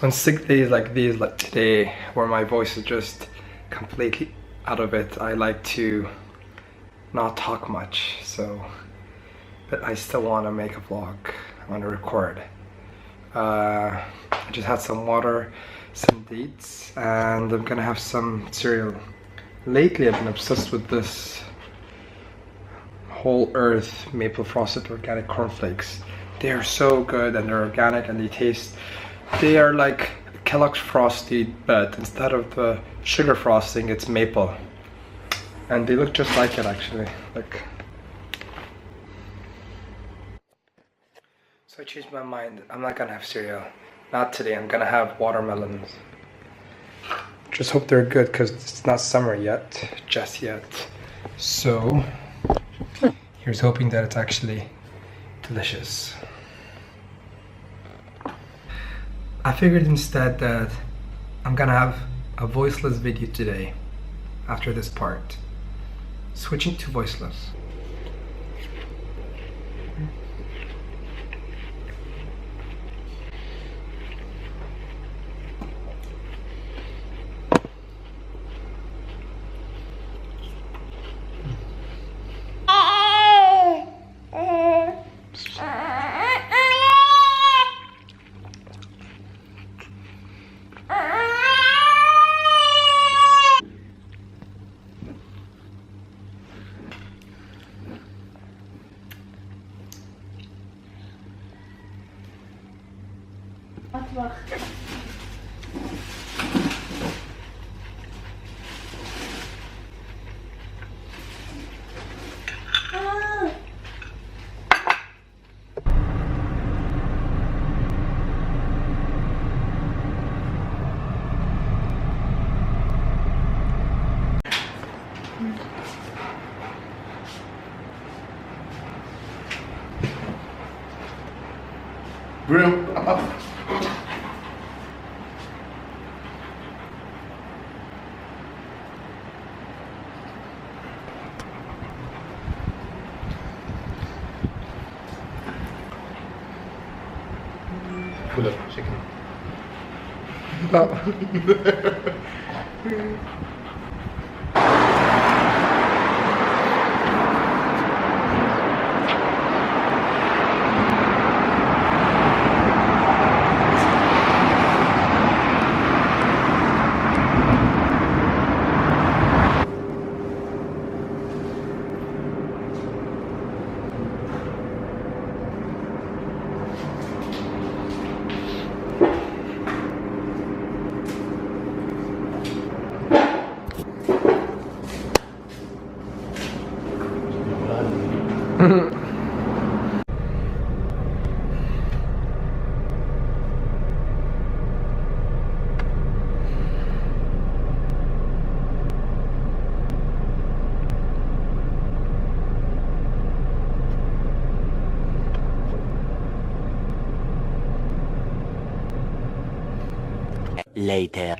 So on sick days like these, like today, where my voice is just completely out of it, I like to not talk much. But I still want to make a vlog. I want to record. I just had some water, some dates, and I'm gonna have some cereal. Lately I've been obsessed with this Whole Earth Maple Frosted Organic Cornflakes. They are so good and they're organic and they are like Kellogg's Frosty, but instead of the sugar frosting, it's maple. And they look just like it actually. Like. So I changed my mind. I'm not gonna have cereal. Not today. I'm gonna have watermelons. Just hope they're good because it's not summer yet. Just yet. So here's hoping that it's actually delicious. I figured instead that I'm gonna have a voiceless video today after this part. Switching to voiceless. Wacht. BRUNO, up. Pull up, chicken. Oh. Later.